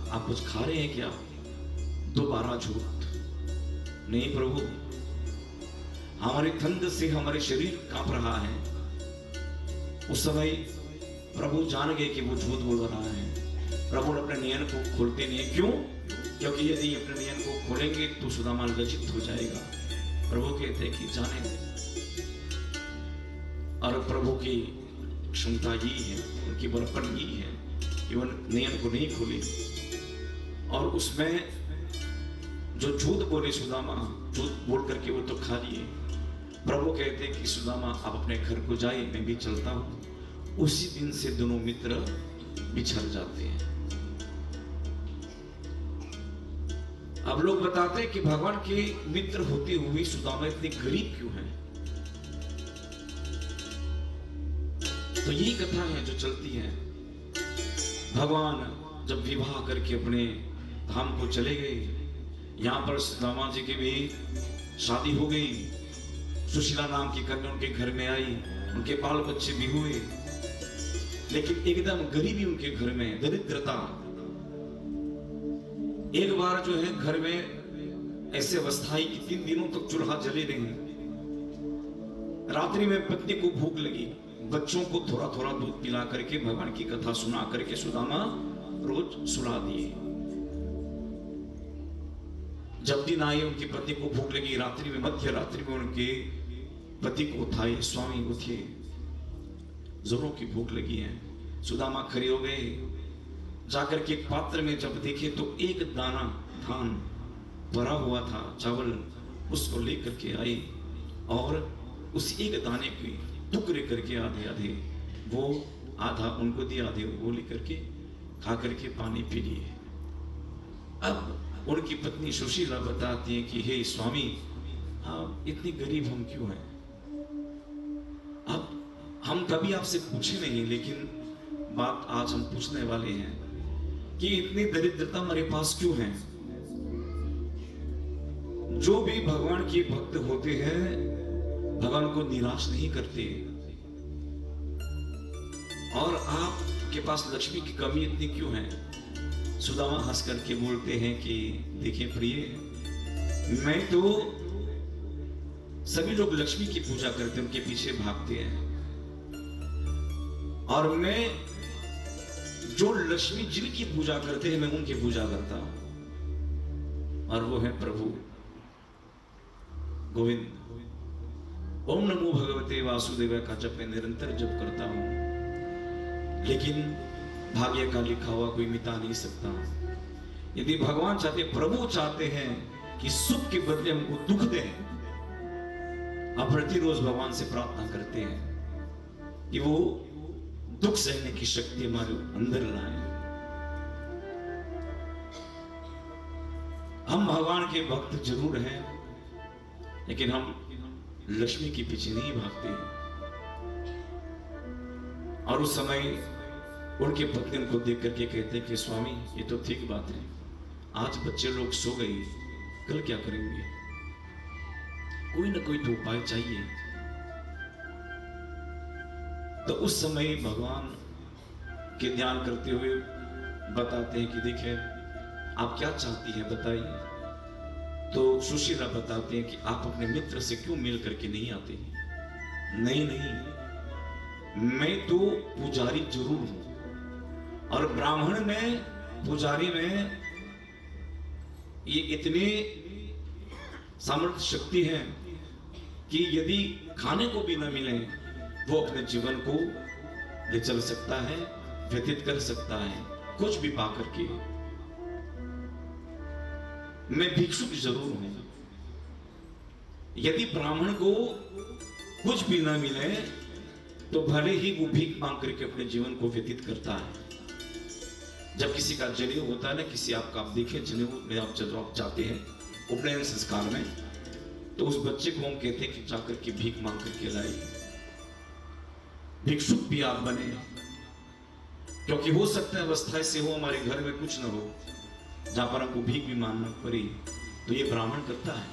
आप कुछ खा रहे हैं क्या? दोबारा झूठ। नहीं प्रभु, हमारे ठंड से हमारे शरीर कांप रहा है। उस समय प्रभु जान गए कि वो झूठ बोल रहा है। प्रभु अपने नयन को खोलते नहीं। क्यों? क्योंकि यदि अपने नयन को खोलेंगे तो सुदामा लज्जित हो जाएगा। प्रभु कहते हैं कि जाने दे। और प्रभु की क्षमता यही है, उनकी बड़प्पन यही है कि वो नयन को नहीं खोले। और उसमें जो झूठ बोले सुदामा, झूठ बोल करके वो तो खा लिए। प्रभु कहते हैं कि सुदामा आप अपने घर को जाइए, मैं भी चलता हूं। उसी दिन से दोनों मित्र बिछड़ जाते हैं। अब लोग बताते हैं कि भगवान के मित्र होते हुए सुदामा इतने गरीब क्यों हैं? तो यही कथा है जो चलती है। भगवान जब विवाह करके अपने धाम को चले गए, यहां पर सुदामा जी की भी शादी हो गई। सुशीला नाम की कन्या उनके घर में आई, उनके बाल बच्चे भी हुए, लेकिन एकदम गरीबी उनके घर में, दरिद्रता। एक बार जो है घर में ऐसे अवस्था आई कि 3 दिनों तक चूल्हा जले रहे। रात्रि में पत्नी को भूख लगी, बच्चों को थोड़ा थोड़ा दूध पिला करके भगवान की कथा सुना करके सुदामा रोज सुला दिए। जब दिन आए उनकी पत्नी को भूख लगी, रात्रि में मध्य रात्रि में उनके पति को उठाए, स्वामी उठे, जोरों की भूख लगी है। सुदामा खड़े हो गए, जाकर के पात्र में जब देखे तो एक दाना धान भरा हुआ था, चावल, उसको लेकर के आए और उस एक दाने के टुकड़े करके आधे आधे, वो आधा उनको दिया, आधे वो लेकर के खा करके पानी पी लिए। अब उनकी पत्नी सुशीला बताती है कि हे स्वामी, आप इतनी गरीब हम क्यों हैं? अब हम कभी आपसे पूछे नहीं, लेकिन बात आज हम पूछने वाले हैं कि इतनी दरिद्रता हमारे पास क्यों है? जो भी भगवान के भक्त होते हैं भगवान को निराश नहीं करते, और आपके पास लक्ष्मी की कमी इतनी क्यों है? सुदामा हंस करके बोलते हैं कि देखिए प्रिय, मैं तो, सभी लोग लक्ष्मी की पूजा करते हैं, उनके पीछे भागते हैं, और मैं जो लक्ष्मी जिनकी पूजा करते हैं मैं उनकी पूजा करता हूं, और वो है प्रभु गोविंद। ओम नमो भगवते वासुदेव का जप मैं निरंतर जप करता हूं, लेकिन भाग्य का लिखा हुआ कोई मिटा नहीं सकता। यदि भगवान चाहते, प्रभु चाहते हैं कि सुख के बदले हमको दुख दें, आप प्रतिरोज भगवान से प्रार्थना करते हैं कि वो दुख सहने की शक्ति हमारे अंदर लाए। हम भगवान के भक्त जरूर हैं, लेकिन हम लक्ष्मी के पीछे नहीं भागते। और उस समय उनके पत्नी उनको देख करके कहते हैं कि स्वामी, ये तो ठीक बात है, आज बच्चे लोग सो गए, कल क्या करेंगे? कोई ना कोई तो उपाय चाहिए। तो उस समय भगवान के ध्यान करते हुए बताते हैं कि देखिए, आप क्या चाहती हैं बताइए। तो सुशीला बताते हैं कि आप अपने मित्र से क्यों मिल करके नहीं आते? नहीं नहीं, मैं तो पुजारी जरूर हूं, और ब्राह्मण में, पुजारी में ये इतनी सामर्थ्य शक्ति है कि यदि खाने को भी न मिले वो अपने जीवन को ले चल सकता है, व्यतीत कर सकता है, कुछ भी पा करके। मैं भिक्षुक जरूर हूं, यदि ब्राह्मण को कुछ भी न मिले तो भले ही वो भीख मांग करके अपने जीवन को व्यतीत करता है। जब किसी का जनेऊ होता है ना, किसी आपका, आप देखें जनेऊ में आप जब आप जाते हैं उपनयन संस्कार में, तो उस बच्चे को हम कहते हैं कि जाकर के भीख मांग करके लाइए। भिक्षुक भी आप बने, क्योंकि हो सकता है अवस्था ऐसे हो हमारे घर में कुछ न हो जहां पर हमको भीख भी मांगना पड़े, तो ये ब्राह्मण करता है।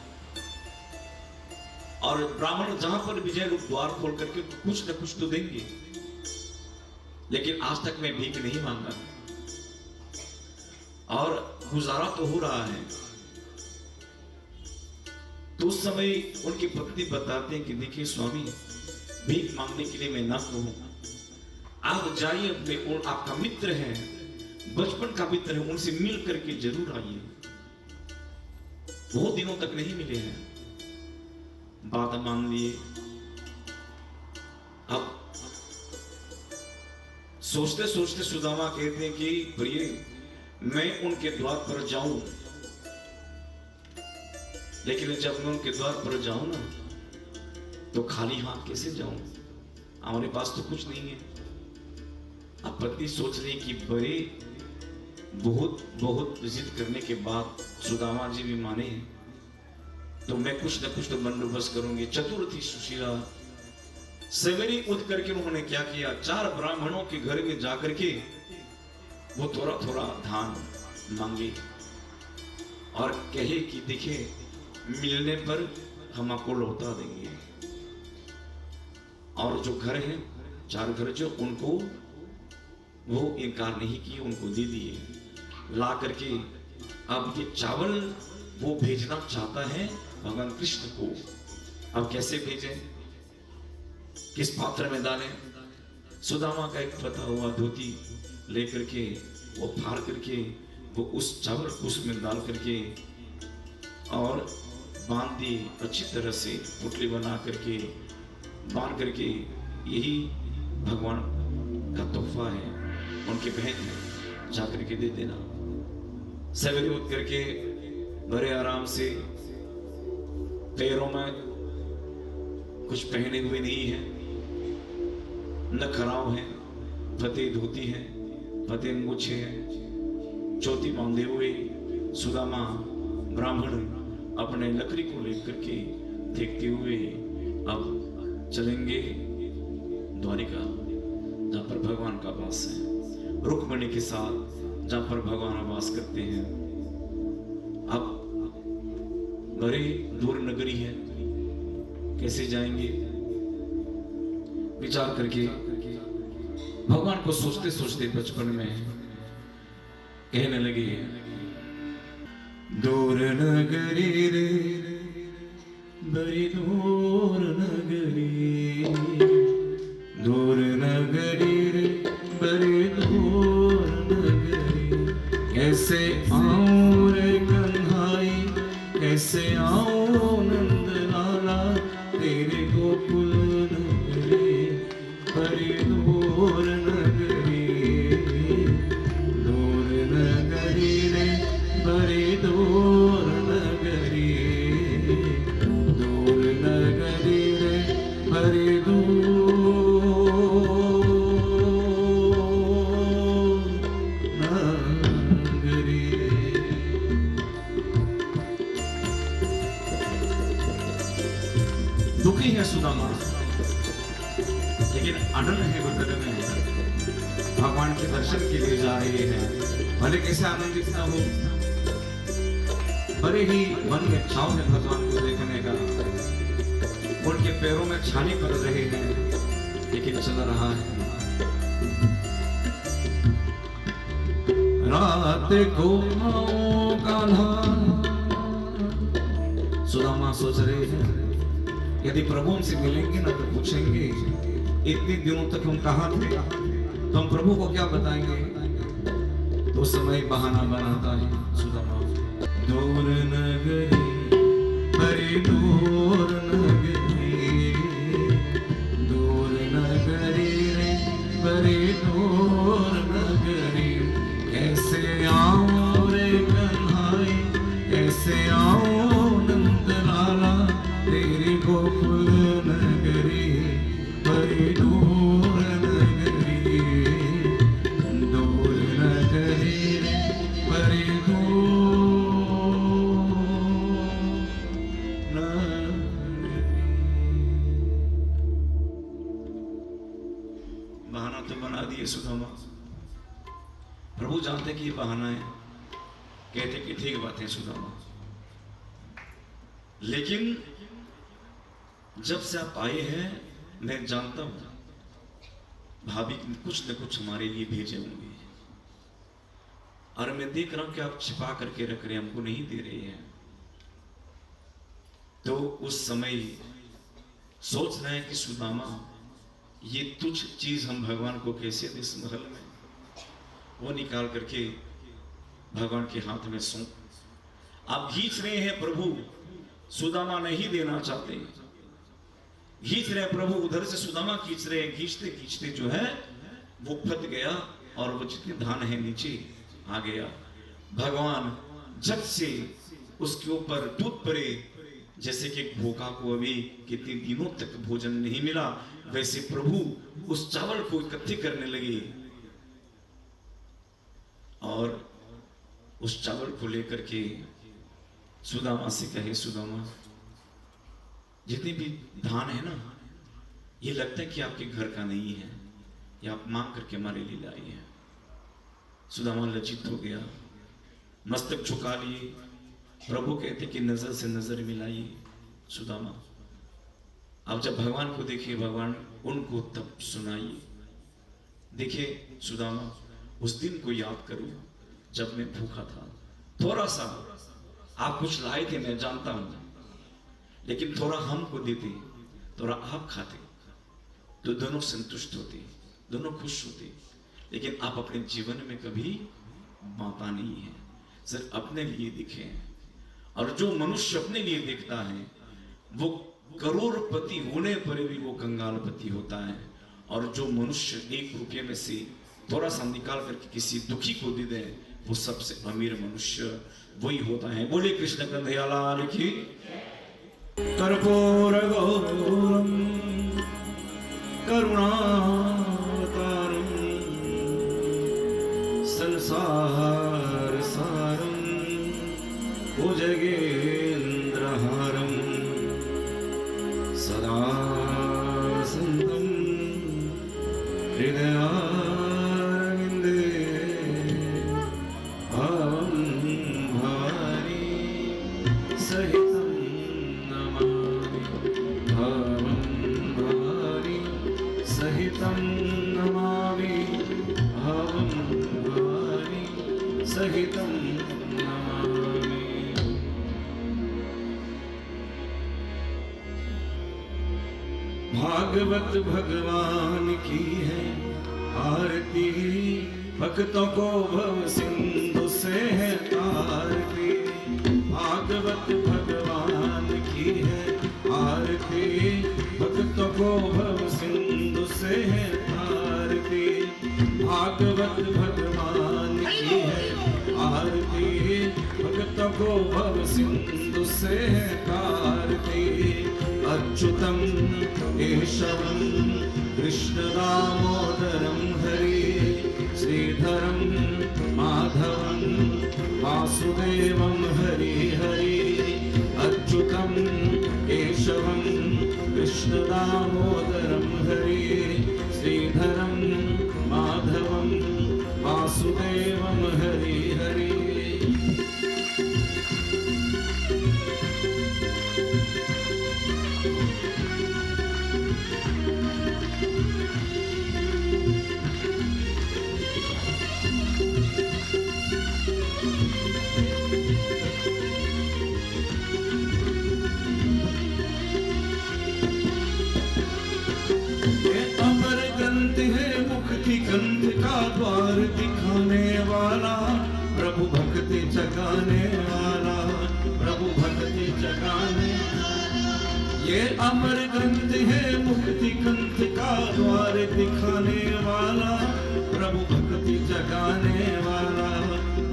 और ब्राह्मण जहां पर भी जाए लोग द्वार खोल करके कुछ न कुछ तो देंगे, लेकिन आज तक मैं भीख नहीं मांगा और गुजारा तो हो रहा है। तो उस समय उनकी पत्नी बताते हैं कि देखिए स्वामी, भीख मांगने के लिए मैं ना कहूं, आप जाइए, अपने आपका मित्र है, बचपन का मित्र है, उनसे मिल करके जरूर आइए। बहुत दिनों तक नहीं मिले हैं, बात मान लिए। अब सोचते सोचते सुदामा कहते हैं कि प्रिय, मैं उनके द्वार पर जाऊं, लेकिन जब मैं उनके द्वार पर जाऊं ना, तो खाली हाथ कैसे जाऊं? हमारे पास तो कुछ नहीं है। अब पत्नी सोच रही कि बड़े बहुत जिद करने के बाद सुदामा जी भी माने हैं, तो मैं कुछ न कुछ तो बंदोबस्त करूंगी। चतुर थी सुशीला। सवेरे उठ करके उन्होंने क्या किया, 4 ब्राह्मणों के घर में जाकर के वो थोड़ा थोड़ा धान मांगे और कहे कि देखिए, मिलने पर हम आपको लौटा देंगे। और जो घर है, 4 घर जो, उनको वो इनकार नहीं किए, उनको दे दिए ला करके। अब ये चावल वो भेजना चाहता है भगवान कृष्ण को। अब कैसे भेजें, किस पात्र में डालें? सुदामा का एक फटा हुआ धोती लेकर के वो फाड़ करके वो उस चावल को उसमें डाल करके और बांध दी अच्छी तरह से, पुतली बना करके बांध करके। यही भगवान का तोहफा है। उनकी बहन है, जाकर के दे देना। सवेरे उठ करके बड़े आराम से, पैरों में कुछ पहने हुए नहीं है, न खराव है, फतेह धोती है, फतेह अंगूछे है, चौथी बांधे हुए सुदामा ब्राह्मण अपने लकड़ी को लेकर के देखते हुए अब चलेंगे द्वारिका, जहां पर भगवान का वास है, रुक्मिणी के साथ जहां पर भगवान वास करते हैं। अब बड़ी दूर नगरी है, कैसे जाएंगे? विचार करके भगवान को सोचते सोचते बचपन में कहने लगे, दूर नगरी रे बड़ी दूर नगरी, दूर नगरी रे बड़ी दूर नगरी, कैसे आऊं रे कन्हाई, कैसे आऊं नंद लाला, तेरे गोकुल नगरी बड़ी दूर नगरी, दूर नगरी रे बड़ी दूर नगरी, दूर नगरी रे बड़ी दूर नगरी। दुखी है सुदामा, लेकिन आनंद है बदन में, भगवान के दर्शन के लिए जा रहे हैं। भले कैसे आनंदित ना हो, बड़े ही मन में चाव है भगवान को देखने का। उनके पैरों में छाले पड़ रहे हैं, लेकिन चल रहा है। रात को आऊं कान्हा, सुदामा सोच रहे हैं यदि प्रभु हमसे मिलेंगे ना तो पूछेंगे इतने दिनों तक हम कहाँ थे, तो हम प्रभु को क्या बताएंगे? तो समय बहाना बनाता है सुदामा। दूर नगरी बड़ी दूर नगरी, दूर नगरी रे बड़ी दूर नगरी, कैसे आऊं रे कन्हाई, कैसे आऊं नंद लाला, तेरी गोकुल नगरी बड़ी दूर नगरी, दूर नगरी रे बड़ी दूर नगरी। बहाना तो बना दिए सुदामा, प्रभु जानते कि ये बहाना है, कहते कि ठीक बात है सुदामा, लेकिन जब से आप आए हैं मैं जानता हूं भाभी कुछ न कुछ हमारे लिए भेजे होंगे, और मैं देख रहा हूं कि आप छिपा करके रख रहे हैं, हमको नहीं दे रहे हैं। तो उस समय सोच रहे हैं कि सुदामा ये तुच्छ चीज हम भगवान को कैसे दे, इस महल में वो निकाल करके भगवान के हाथ में सौंप। आप खींच रहे हैं प्रभु, सुदामा नहीं देना चाहते, खींच रहे प्रभु, उधर से सुदामा खींच रहे हैं, खींचते खींचते जो है वो फट गया और वो जितने धान है नीचे आ गया। भगवान झट से उसके ऊपर टूट पड़े, जैसे कि भूखा को अभी कितने दिनों तक भोजन नहीं मिला, वैसे प्रभु उस चावल को इकट्ठे करने लगे और उस चावल को लेकर के सुदामा से कहे, सुदामा जितने भी धान है ना, ये लगता है कि आपके घर का नहीं है, ये आप मांग करके हमारे लिए लाई है। सुदामा लज्जित हो गया, मस्तक झुका लिए। प्रभु कहते कि नजर से नजर मिलाइए सुदामा। अब जब भगवान को देखिए, भगवान उनको तब सुनाइए। देखिए सुदामा, उस दिन को याद करो जब मैं भूखा था, थोड़ा सा आप कुछ लाए थे मैं जानता हूं, लेकिन थोड़ा हमको देते, थोड़ा आप खाते तो दोनों संतुष्ट होते, दोनों खुश होते। लेकिन आप अपने जीवन में कभी बांटा नहीं है, सिर्फ अपने लिए दिखे। और जो मनुष्य अपने लिए देखता है वो करोड़पति होने पर भी वो कंगालपति होता है, और जो मनुष्य 1 रुपये में से थोड़ा सा निकाल करके किसी दुखी को दे दें, वो सबसे अमीर मनुष्य वही होता है। बोले कृष्ण कन्हैया लाल की। कर्पूर गौरम करुणावतारम संसार सारम भुजगेन्द्रहारम सदा संतम हृदयारविंदे भावं भारि सहितं नमामि। भावं भारि सहितं नमामि। भावं भारि सहितं नमामि। भागवत भगवान की है आरती, भक्तों को भव सिंधु से है तारती। भागवत भगवान की है आरती, भक्तों को भव सिंधु से है तारती। भागवत भगवान की है आरती, भक्तों को भव सिंधु से है तारती। अच्युतं केशवं कृष्ण दामोदरं हरि, श्रीधरं माधवं वासुदेवं हरि हरि। अच्युतं केशवं कृष्ण दामोदरं हरि, श्रीधरं माधवं वासुदेवं हरि हरि। गंध का द्वार दिखाने वाला, प्रभु भक्ति जगाने वाला, प्रभु भक्ति जगाने। ये अमर ग्रंथ है मुक्ति ग्रंथ का द्वार दिखाने वाला, प्रभु भक्ति जगाने वाला,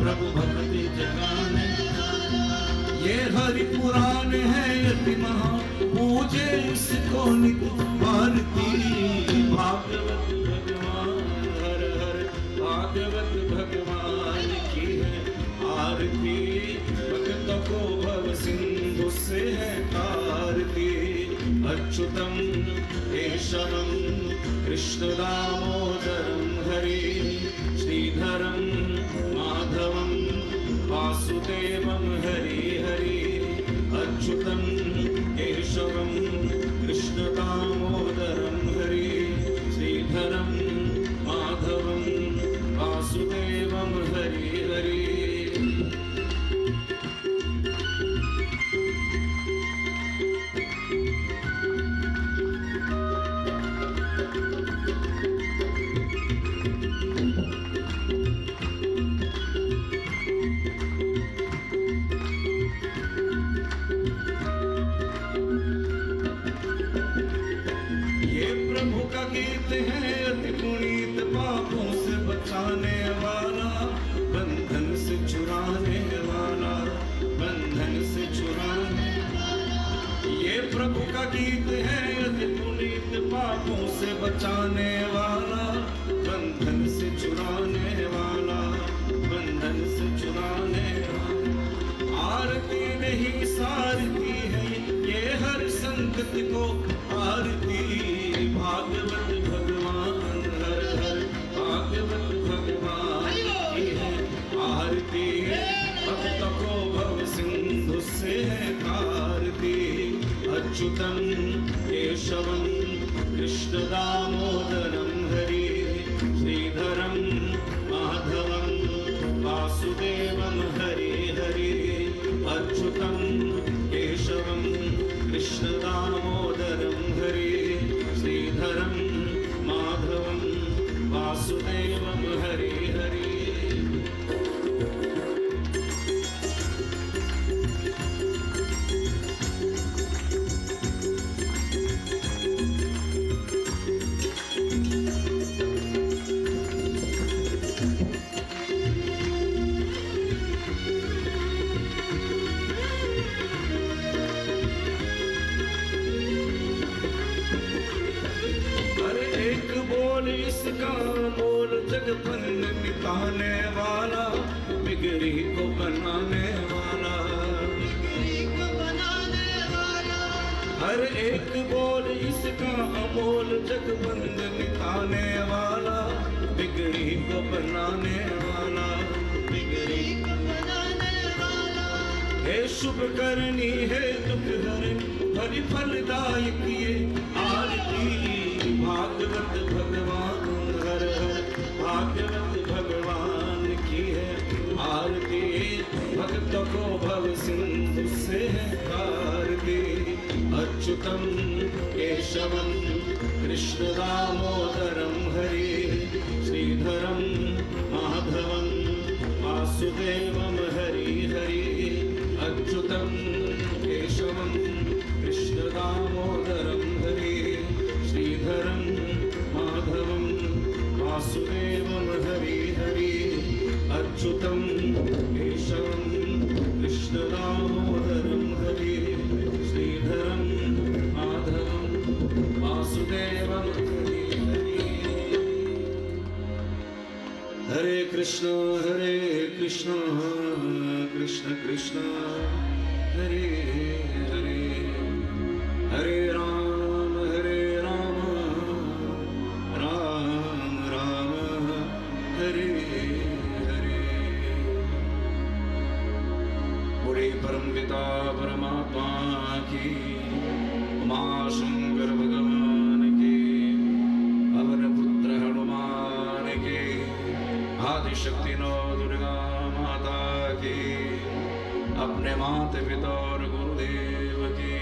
प्रभु भक्ति जगाने। ये हरि पुराण है यति महा पूजे इसको नित भारती। भागवत भागवत भगवान की है आरती, भक्तों को भव सिंधु से है तारती। अच्युतं केशवं कृष्ण दामोदरं हरि, श्रीधरं माधवं वासुदेवं हरि हरि। अच्युतं केशवं कृष्ण दामोदरं हरि, श्रीधरं माधवं वासुदेवं हरि हरि। ये प्रभु का गीत है अति पुनीत, पापों से बचाने वाला, बंधन से छुड़ाने वाला, बंधन से छुड़ाने। ये प्रभु का गीत है अति पुनीत, पापों से बचाने वाला, बंधन से छुड़ाने वाला, बंधन से छुड़ाने वाला। आरती नहीं सारती है ये हर संकट को आरती। भागवत भगवान हर हर भागवत भगवान की है आरती, भक्तों को भव सिंधु से है तारती। अच्युतं केशवं कृष्ण दामोदरं हरि, श्रीधरं माधवं वासुदेवं हरि हरि। अच्युतं केशवं कृष्ण दामोदरं हरि, श्रीधरं माधवं वासुदेवं हरि हरि। इसका मोल जगपन मिटाने वाला, बिगड़ी को बनाने वाला, हर एक बोल इसका अमोल जगबंद मिटाने वाला, बिगड़ी को बनाने वाला, बिगड़ी को बनाने वाला। हे शुभ करनी है दुख हरनी हरि फलदायक ये आरती, भागवत भगवान हर हर भागवत भगवान की है आरती, भक्तों को भव सिंधु से तारती। अच्युतम केशवम कृष्ण दामोदरम हरि, श्रीधरम माधवम वासुदेवम हरि हरि। अच्युतम केशवम कृष्ण दामोदरम हरि, श्रीधरम माधवम वासुदेवम हरि हरि। अच्युतम केशवम कृष्ण दामोदरम हरि, श्रीधरम माधवम वासुदेवम हरि हरि। हरे कृष्ण कृष्ण कृष्ण हरे हरे, हरे राम राम राम हरे हरे। बोले परम पिता परमात्मा की, उमा शंकर भगवान के, पवन पुत्र हनुमान के, आदिशक्ति नौ दुर्गा माता की, अपने माता पिता और गुरुदेव की,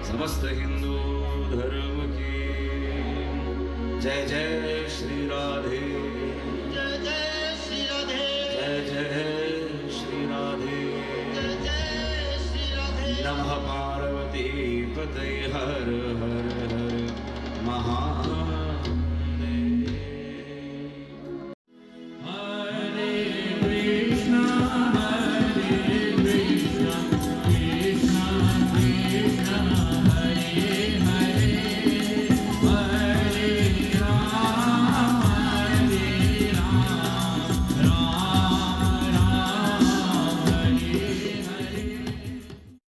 समस्त हिंदू धर्म की जय जय श्री